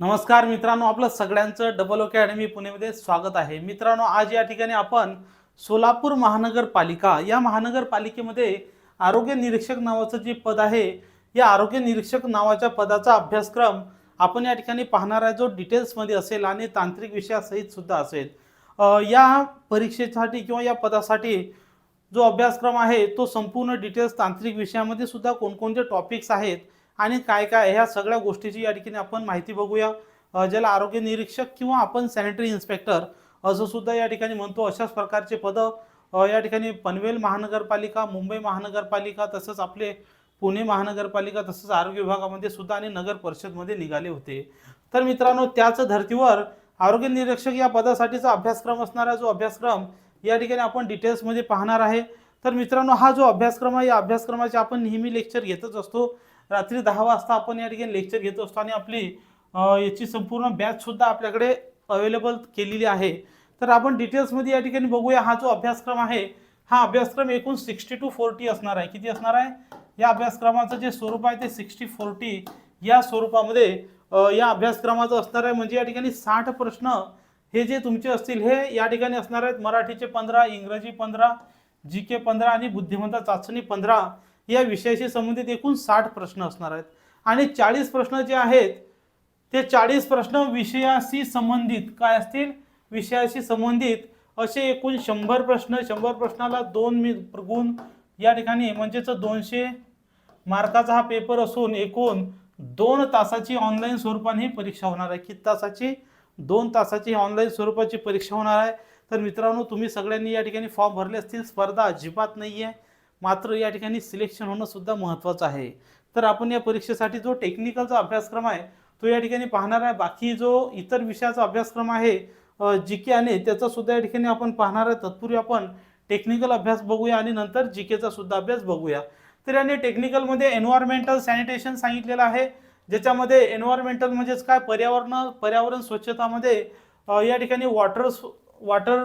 नमस्कार मित्रांनो, आपलं सगळ्यांचं डबल ओके अकॅडमी पुणेमध्ये स्वागत आहे। मित्रांनो, आज या ठिकाणी आपण सोलापूर महानगरपालिका या महानगरपालिकेमध्ये आरोग्य निरीक्षक नावाचं जे पद आहे, या आरोग्य निरीक्षक नावाच्या पदाचा अभ्यासक्रम आपण या ठिकाणी पाहणार आहे, जो डिटेल्समध्ये असेल आणि तांत्रिक विषयासहित सुद्धा असेल। या परीक्षेसाठी किंवा या पदासाठी जो अभ्यासक्रम आहे तो संपूर्ण डिटेल्स तांत्रिक विषयामध्ये सुद्धा कोणकोणते टॉपिक्स आहेत आणि काय काय ह्या सगळ्या गोष्टीची या ठिकाणी आपण माहिती बघूया। ज्याला आरोग्य निरीक्षक किंवा आपण सॅनिटरी इन्स्पेक्टर असं सुद्धा या ठिकाणी म्हणतो, अशाच प्रकारचे पद या ठिकाणी पनवेल महानगरपालिका, मुंबई महानगरपालिका, तसंच आपले पुणे महानगरपालिका, तसंच आरोग्य विभागामध्ये सुद्धा आणि नगर परिषदमध्ये निघाले होते। तर मित्रांनो, त्याच धर्तीवर आरोग्य निरीक्षक या पदासाठीचा अभ्यासक्रम असणारा जो अभ्यासक्रम या ठिकाणी आपण डिटेल्समध्ये पाहणार आहे। तर मित्रांनो, हा जो अभ्यासक्रम आहे, या अभ्यासक्रमाचे आपण नेहमी लेक्चर घेतच असतो। रात्री 10 वाजता आपण या ठिकाणी लेक्चर घेत असतो आणि आपली याची संपूर्ण बॅच सुद्धा आपल्याकडे अवेलेबल केलेली आहे। तर आपण डिटेल्समध्ये या ठिकाणी बघूया। हा जो अभ्यासक्रम आहे, हा अभ्यासक्रम एकूण 60 to 40 असणार आहे। किती असणार आहे? या अभ्यासक्रमाचं जे स्वरूप आहे ते 60-40 या स्वरूपामध्ये या अभ्यासक्रमाचं असणार आहे। म्हणजे या ठिकाणी 60 प्रश्न हे जे तुमचे असतील हे या ठिकाणी असणार आहेत। मराठीचे 15, इंग्रजी 15, जीके 15 आणि बुद्धिमत्ता चाचणी 15 या विषयाशी संबंधित एकूण 60 प्रश्न असणार आहेत। आणि 40 प्रश्न जे आहेत ते 40 प्रश्न विषयाशी संबंधित काय असतील? विषयाशी संबंधित असे एकूण 100 प्रश्न। 100 प्रश्नाला 2 गुण या ठिकाणी, म्हणजेच 200 मार्काचा हा पेपर असून एकूण 2 तासाची ऑनलाईन स्वरूपाने ही परीक्षा होणार आहे। किती तासाची? 2 तासाची ऑनलाईन स्वरूपाची परीक्षा होणार आहे। तर मित्रांनो, तुम्ही सगळ्यांनी या ठिकाणी फॉर्म भरले असतील। स्पर्धा अजिबात नाही आहे, मात्र या ठिकाणी सिलेक्शन होणं सुद्धा महत्त्वाचं आहे। तर आपण या परीक्षेसाठी जो टेक्निकलचा अभ्यासक्रम आहे तो या ठिकाणी पाहणार आहे। बाकी जो इतर विषयाचा अभ्यासक्रम आहे जीके आणि त्याचा सुद्धा या ठिकाणी आपण पाहणार आहे। तत्पूर्वी आपण टेक्निकल अभ्यास बघूया आणि नंतर जीकेचा सुद्धा अभ्यास बघूया। तर याने टेक्निकलमध्ये एन्व्हायरमेंटल सॅनिटेशन सांगितलेलं आहे, ज्याच्यामध्ये एन्व्हायरमेंटल म्हणजेच काय? पर्यावरण स्वच्छतामध्ये या ठिकाणी water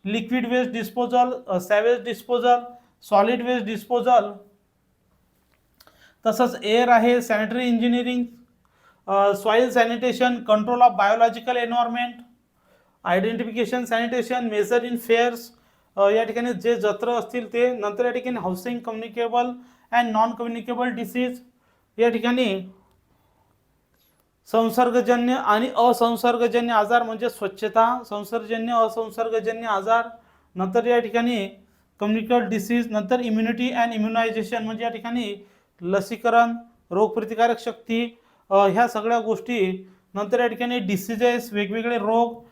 liquid waste disposal, sewage disposal, solid waste disposal, तसंच एअर आहे, sanitary engineering, soil sanitation, control of biological environment, identification sanitation, measure in fairs, या ठिकाणी जे जत्र असतील ते। नंतर या ठिकाणी housing, communicable and non communicable disease, या ठिकाणी संसर्गजन्य आणि असंसर्गजन्य आजार म्हणजे स्वच्छता, संसर्गजन्य असंसर्गजन्य आजार। नंतर या ठिकाणी कम्युनिकेबल डिसीज, नंतर इम्युनिटी अँड इम्युनायझेशन म्हणजे या ठिकाणी लसीकरण, रोगप्रतिकारक शक्ती, ह्या सगळ्या गोष्टी। नंतर या ठिकाणी डिसीजेस, वेगवेगळे रोग,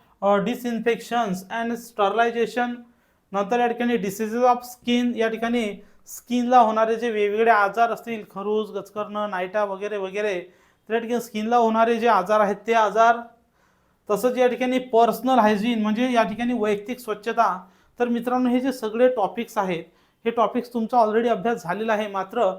डिसइन्फेक्शन्स अँड स्टरलायझेशन। नंतर या ठिकाणी डिसीजेस ऑफ स्किन, या ठिकाणी स्किनला होणारे जे वेगवेगळे आजार असतील, खरूज, गचकरणं, नायटा वगैरे वगैरे, तर या ठिकाणी स्किनला होणारे जे आजार आहेत ते आजार। तसंच या ठिकाणी पर्सनल हायजीन म्हणजे या ठिकाणी वैयक्तिक स्वच्छता। तर मित्रांनो, हे जे सगळे टॉपिक्स आहेत हे टॉपिक्स तुमचा ऑलरेडी अभ्यास झालेला आहे, मात्र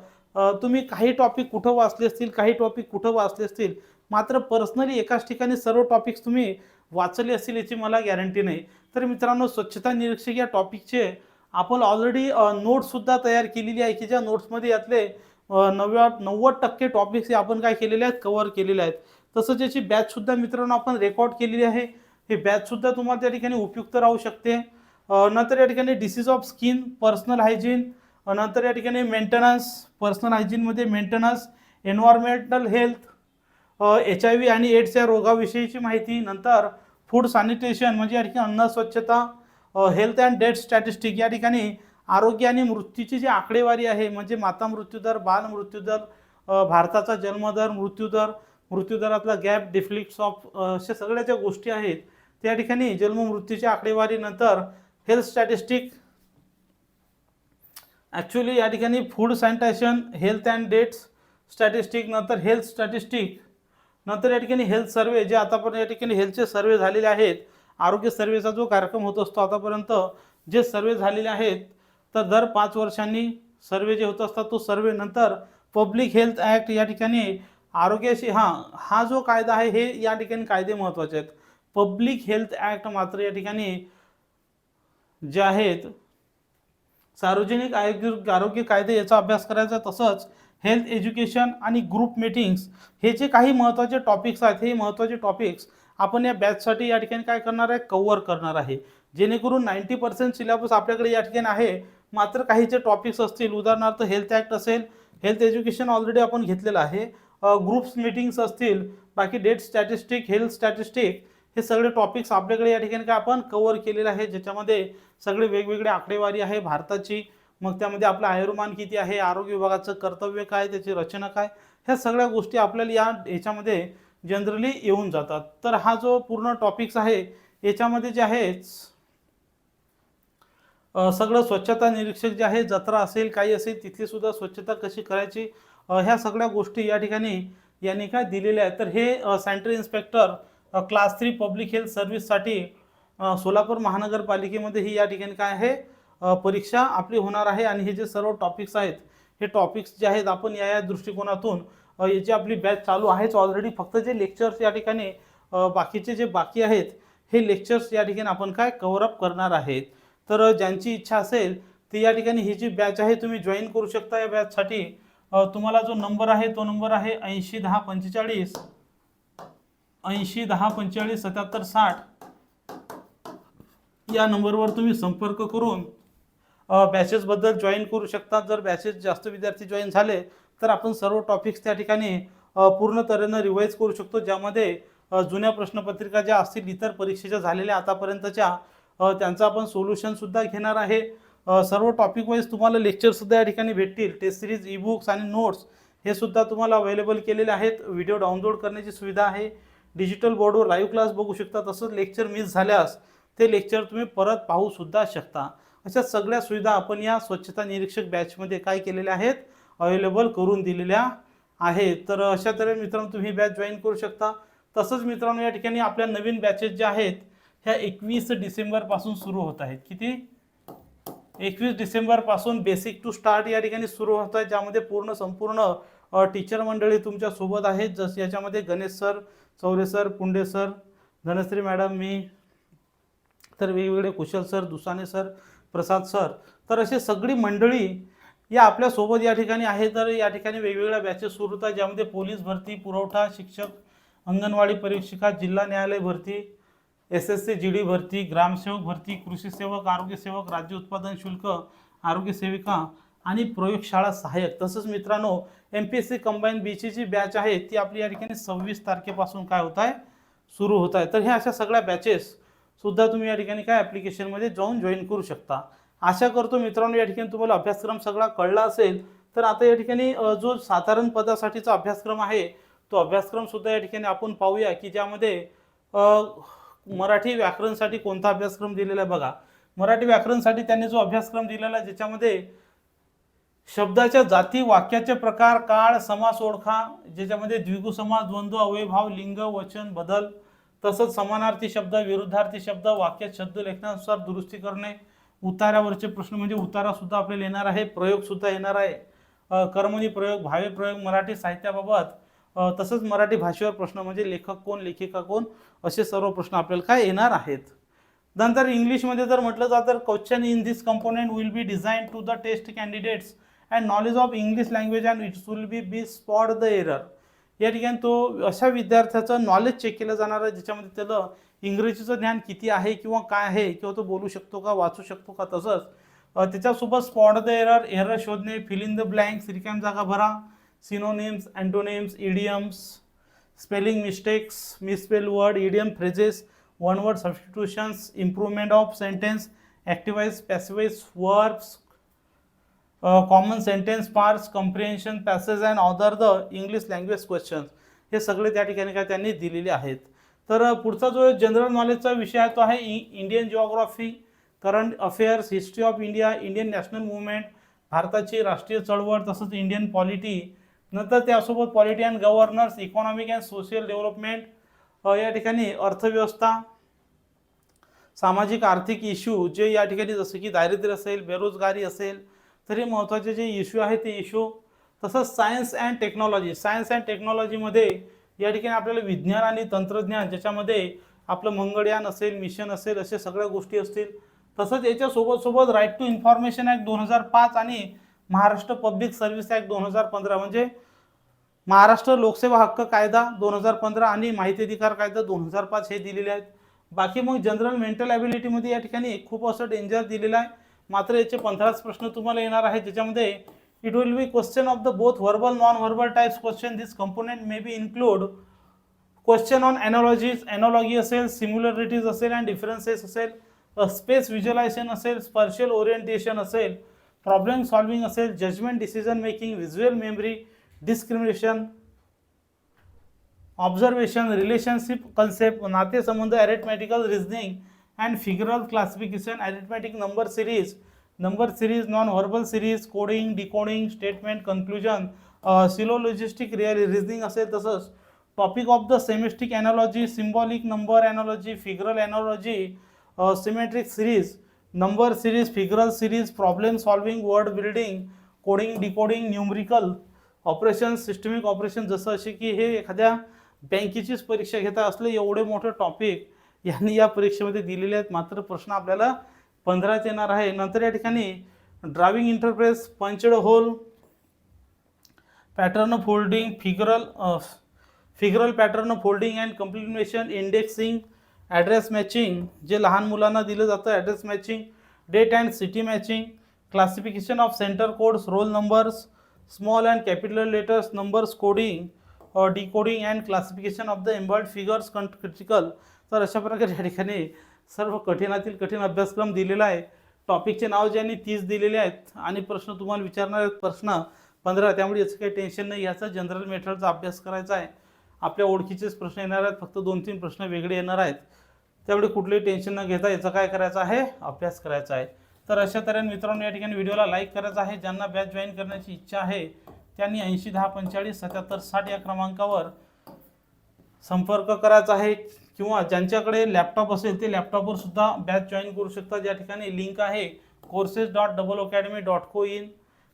तुम्ही काही टॉपिक कुठं वाचले असतील, काही टॉपिक कुठं वाचले असतील, मात्र पर्सनली एकाच ठिकाणी सर्व टॉपिक्स तुम्ही वाचले असतील याची मला गॅरंटी नाही। तर मित्रांनो, स्वच्छता निरीक्षक या टॉपिकचे आपण ऑलरेडी नोट्ससुद्धा तयार केलेली आहे, की ज्या नोट्समध्ये यातले 90% टॉपिक्स आपण काय केलेले आहेत? कव्हर केलेले आहेत। तसंच याची बॅचसुद्धा मित्रांनो आपण रेकॉर्ड केलेली आहे। हे बॅचसुद्धा तुम्हाला त्या ठिकाणी उपयुक्त राहू शकते। नंतर या ठिकाणी disease of skin, personal hygiene, नंतर या ठिकाणी मेंटेनन्स, पर्सनल हायजीनमध्ये मेंटेनन्स, एन्व्हायरमेंटल हेल्थ, HIV आणि एड्स या रोगाविषयीची माहिती। नंतर फूड सॅनिटेशन म्हणजे या ठिकाणी अन्न स्वच्छता, हेल्थ अँड डेथ स्टॅटिस्टिक, या ठिकाणी आरोग्य आणि मृत्यूची जी आकडेवारी आहे, म्हणजे माता मृत्यूदर, बाल मृत्यूदर, भारताचा जन्मदर, मृत्यूदरातला गॅप, डिफ्लिक्ट्स ऑफ, अशा सगळ्या ज्या गोष्टी आहेत त्या ठिकाणी जन्म मृत्यूची आकडेवारी। नंतर हेल्थ स्टॅटिस्टिक, ॲक्च्युली या ठिकाणी food sanitation, health and deaths statistic, नंतर हेल्थ स्टॅटिस्टिक, नंतर या ठिकाणी हेल्थ सर्वे, जे आतापर्यंत या ठिकाणी हेल्थचे सर्वे झालेले आहेत। आरोग्य सर्वेचा जो कार्यक्रम होत असतो आतापर्यंत जे सर्वे झालेले आहेत, तर दर 5 वर्षांनी सर्वे जे होत असतात तो सर्वे। नंतर पब्लिक हेल्थ ॲक्ट, या ठिकाणी आरोग्याशी हा जो कायदा आहे हे या ठिकाणी कायदे महत्त्वाचे आहेत। पब्लिक हेल्थ ॲक्ट मात्र या ठिकाणी जे आहेत सार्वजनिक आरोग्य कायदे याचा अभ्यास करायचा। तसंच हेल्थ एज्युकेशन आणि ग्रुप मीटिंग्स, हे जे काही महत्त्वाचे टॉपिक्स आहेत, हे महत्त्वाचे टॉपिक्स आपण या बॅचसाठी या ठिकाणी काय करणार आहे, कव्हर करणार आहे. जेणेकरून 90% सिलेबस आपल्याकडे या ठिकाणी आहे. मात्र काही जे टॉपिक्स असतील, उदाहरणार्थ हेल्थ ॲक्ट असेल, हेल्थ एज्युकेशन ऑलरेडी आपण घेतलेलं आहे, ग्रुप्स मीटिंग्स असतील, बाकी डेट स्टॅटिस्टिक, हेल्थ स्टॅटिस्टिक, हे सगळे टॉपिक्स आपल्याकडे या ठिकाणी काय आपण कव्हर केलेले आहे, ज्याच्यामध्ये सगळे वेगवेगळे आकडेवारी आहे भारताची. मग त्यामध्ये आपलं आयुर्मान किती आहे, आरोग्य विभागाचं कर्तव्य काय, त्याची रचना काय, ह्या सगळ्या गोष्टी आपल्याला याच्यामध्ये जनरली येऊन जातात. तर हा जो पूर्ण टॉपिक्स आहे याच्यामध्ये जे आहे सगळं स्वच्छता निरीक्षक जे आहे, जत्रा असेल काही असेल तिथली सुद्धा स्वच्छता कशी करायची, ह्या सगळ्या गोष्टी या ठिकाणी यांनी काय दिलेल्या आहेत. तर हे central inspector class 3 public health सर्व्हिससाठी सोलापूर महानगरपालिकेमध्ये ही या ठिकाणी काय आहे परीक्षा आपली होणार आहे. आणि हे जे सर्व टॉपिक्स आहेत, हे टॉपिक्स जे आहेत आपण या दृष्टिकोनातून याची आपली बॅच चालू आहेच ऑलरेडी. फक्त जे लेक्चर्स या ठिकाणी बाकीचे जे बाकी आहेत, हे लेक्चर्स या ठिकाणी आपण काय कव्हर अप करणार आहेत. तर ज्यांची इच्छा असेल ती या ठिकाणी ही जी बॅच आहे तुम्ही जॉईन करू शकता. या बॅचसाठी तुम्हाला जो नंबर आहे तो नंबर आहे 801045 801045 7760. या नंबरवर तुम्ही संपर्क करून बॅचेसबद्दल जॉईन करू शकता. जर बॅचेस जास्त विद्यार्थी जॉईन झाले तर आपण सर्व टॉपिक्स त्या ठिकाणी पूर्ण तऱ्हेनं रिवाईज करू शकतो, ज्यामध्ये जुन्या प्रश्नपत्रिका ज्या असतील इतर परीक्षेच्या झालेल्या आतापर्यंतच्या, त्यांचं आपण सोल्युशनसुद्धा घेणार आहे. सर्व टॉपिक वाईज तुम्हाला लेक्चरसुद्धा या ठिकाणी भेटतील. टेस्ट सिरीज, ई बुक्स आणि नोट्स हे सुद्धा तुम्हाला अवेलेबल केलेले आहेत. व्हिडिओ डाउनलोड करण्याची सुविधा आहे. डिजिटल बोर्डवर लाईव्ह क्लास बघू शकता. तसंच लेक्चर मिस झाल्यास ते लेक्चर तुम्ही परत पाहू सुद्धा शकता. अशा सगळ्या सुविधा आपण या स्वच्छता निरीक्षक बॅचमध्ये काय केलेल्या आहेत, अवेलेबल करून दिलेल्या आहेत. तर अशा तऱ्हेने मित्रांनो तुम्ही बॅच जॉईन करू शकता. तसंच मित्रांनो या ठिकाणी आपल्या नवीन बॅचेस ज्या आहेत ह्या 21 डिसेंबरपासून सुरू होत आहेत. किती? 21 डिसेंबरपासून बेसिक टू स्टार्ट या ठिकाणी सुरू होत आहे, ज्यामध्ये संपूर्ण टीचर मंडळी तुमच्या सोबत आहेत. जसं याच्यामध्ये Ganesh sir, Chaure sir, Punde sir, Dhanashri madam, मी, तर वेगवेगळे Kushal sir, Dusane sir, Prasad sir, तर अशी सगळी मंडळी या आपल्या सोबत या ठिकाणी आहे. तर या ठिकाणी वेगवेगळ्या बॅचेस सुरू होतात, ज्यामध्ये पोलीस भरती, पुरवठा शिक्षक, अंगणवाडी परीक्षिका, जिल्हा न्यायालय भरती, SSC GD भरती, ग्रामसेवक भरती, कृषी सेवक, आरोग्य सेवक, राज्य उत्पादन शुल्क, आरोग्य सेविका आणि प्रयोगशाळा सहाय्यक. तसंच मित्रांनो MPSC कंबाईन बीची जी बॅच आहे ती आपली या ठिकाणी 26 तारखेपासून काय होत आहे, सुरू होत आहे. तर ह्या अशा सगळ्या बॅचेस सुद्धा तुम्ही या ठिकाणी काय ॲप्लिकेशनमध्ये जाऊन जॉईन करू शकता. आशा करतो मित्रांनो या ठिकाणी तुम्हाला अभ्यासक्रम सगळा कळला असेल. तर आता या ठिकाणी जो साधारण पदासाठीचा अभ्यासक्रम आहे तो अभ्यासक्रम सुद्धा या ठिकाणी आपण पाहूया, की ज्यामध्ये मराठी व्याकरणसाठी कोणता अभ्यासक्रम दिलेला आहे बघा. मराठी व्याकरणसाठी त्यांनी जो अभ्यासक्रम दिलेला आहे ज्याच्यामध्ये शब्दाच्या जाती, वाक्याचे प्रकार, काळ, समास ओळखा, ज्याच्यामध्ये द्विगु समास, द्वंद्व, अव्ययभाव, लिंग, वचन, बदल, तसंच समानार्थी शब्द, विरुद्धार्थी शब्द, वाक्यात शब्द लेखनानुसार दुरुस्ती करणे, उतार्यावरचे प्रश्न म्हणजे उतारा सुद्धा आपल्याला येणार आहे, प्रयोग सुद्धा येणार आहे, कर्मणी प्रयोग, भावे प्रयोग, मराठी साहित्याबाबत, तसंच मराठी भाषेवर प्रश्न म्हणजे लेखक कोण, लेखिका कोण, असे सर्व प्रश्न आपल्याला काय येणार आहेत. नंतर इंग्लिशमध्ये जर म्हटलं जातं तर question in this component will be design to the test candidates and knowledge of English language and its will be spot the error. या ठिकाणी तो अशा विद्यार्थ्याचं नॉलेज चेक केलं जाणार आहे ज्याच्यामध्ये त्याला इंग्रजीचं ज्ञान किती आहे किंवा काय आहे, किंवा तो बोलू शकतो का, वाचू शकतो का, तसंच त्याच्यासोबत स्पॉट द एरर, एरर शोधणे, फिल इन द ब्लँक्स, रिकाम जागा भरा, synonyms, antonyms, idioms, spelling mistakes, misspell word, idiom phrases, one word substitutions, improvement of sentence, activise, passivise verbs, common sentence parts, comprehension, passage and other the English language questions, हे सगळे त्या ठिकाणी काय त्यांनी दिलेले आहेत. तर पुढचा जो जनरल नॉलेजचा विषय आहे तो आहे Indian geography, current affairs, history of India, Indian national movement, भारताची राष्ट्रीय चळवळ, तसंच इंडियन पॉलिटी, नंतर त्यासोबत polity and governance, economic and social development, या ठिकाणी अर्थव्यवस्था, सामाजिक आर्थिक इश्यू जे या ठिकाणी जसं की दारिद्र्य असेल, बेरोजगारी असेल, तर हे महत्त्वाचे जे इश्यू आहेत ते इश्यू, तसंच science and technology. Science and टेक्नॉलॉजीमध्ये या ठिकाणी आपल्याला विज्ञान आणि तंत्रज्ञान, ज्याच्यामध्ये आपलं मंगळयान असेल, मिशन असेल, अशा सगळ्या गोष्टी असतील. तसंच याच्यासोबत राईट टू इन्फॉर्मेशन ॲक्ट 2005 आणि महाराष्ट्र पब्लिक सर्व्हिस ऍक्ट 2015 म्हणजे महाराष्ट्र लोकसेवा हक्क कायदा 2015 आणि माहिती अधिकार कायदा 2005 हे दिलेले आहेत. बाकी मग जनरल मेंटल ॲबिलिटी मध्ये या ठिकाणी खूप असं डेंजर दिलेलं आहे. मात्र याचे 15 प्रश्न तुम्हाला येणार आहेत, ज्याच्यामध्ये it will be question of the both verbal non verbal types question. This component may be include question on analogies, analogy असेल, सिम्युलरिटीज असेल अँड डिफरन्सेस असेल, स्पेस व्हिज्युअलायझेशन असेल, स्पर्शियल ओरिएंटेशन असेल, प्रॉब्लेम सॉल्विंग असेल, judgement decision making, visual memory, discrimination, observation, relationship concept, नातेसंबंध, arithmetical reasoning and figural classification, arithmetic number series, non verbal series, coding, decoding, statement, conclusion, syllogistic reasoning असेल. तसंच topic of the semantic analogy, symbolic number analogy, figural analogy, symmetric series, number series, figural series, problem solving, word building, coding, decoding, numerical operation, systemic operation. जसं असे की हे एखाद्या बँकेचीच परीक्षा घेता असले एवढे मोठे टॉपिक यांनी या परीक्षेमध्ये दिलेले आहेत. मात्र प्रश्न आपल्याला 15 येणार आहे. नंतर या ठिकाणी driving interface, punched hole, pattern folding, figural pattern folding and completion, indexing, address matching जे लहान मुलांना दिलं जातं, address matching, date and city matching, classification of centre codes, roll numbers, small and capital letters, numbers coding, decoding and classification of the embedded figures critical. तर अशा प्रकारे या ठिकाणी सर्व कठीणातील कठीण अभ्यासक्रम दिलेला आहे. टॉपिकचे नाव ज्यांनी 30 दिलेले आहेत आणि प्रश्न तुम्हाला विचारणार आहेत प्रश्न 15. त्यामुळे याचं काही टेन्शन नाही. याचा जनरल मेथडचा अभ्यास करायचा आहे. आपल्या ओळखीचेच प्रश्न येणार आहेत, फक्त 2-3 प्रश्न वेगळे येणार आहेत. त्यामुळे कुठलेही टेन्शन न घेता याचा काय करायचं आहे, अभ्यास करायचा आहे. तर अशा तऱ्हेने मित्रांनो या ठिकाणी व्हिडिओला लाईक करायचा आहे. ज्यांना बॅच जॉईन करण्याची इच्छा आहे त्यांनी 80 10 45 77 60 या क्रमांकावर संपर्क करायचा आहे. किंवा ज्यांच्याकडे लॅपटॉप असेल ते लॅपटॉपवर सुद्धा बॅच जॉईन करू शकतात. या ठिकाणी लिंक आहे courses.doubleacademy.co in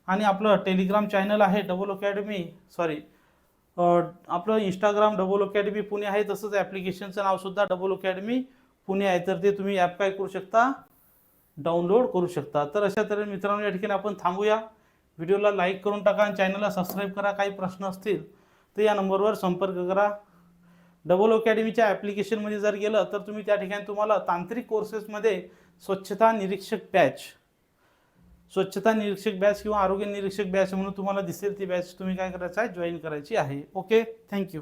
आणि आपलं टेलिग्राम चॅनल आहे आपलं इंस्टाग्राम डबल अकॅडमी पुणे आहे. तसंच ॲप्लिकेशनचं नावसुद्धा डबल अकॅडमी पुणे आहे. तर ते तुम्ही ॲप काय करू शकता, डाउनलोड करू शकता. तर अशा तऱ्हेने मित्रांनो या ठिकाणी आपण थांबूया. व्हिडिओला लाईक करून टाका आणि चॅनलला सबस्क्राईब करा. काही प्रश्न असतील तर या नंबरवर संपर्क करा. डबल अकॅडमीच्या ॲप्लिकेशनमध्ये जर गेलं तर तुम्ही त्या ठिकाणी तुम्हाला तांत्रिक कोर्सेसमध्ये स्वच्छता निरीक्षक बॅच किंवा आरोग्य निरीक्षक बॅच म्हणून तुम्हाला दिसेल. ती बॅच तुम्ही काय करायचं आहे, जॉईन करायची आहे. Okay, thank you.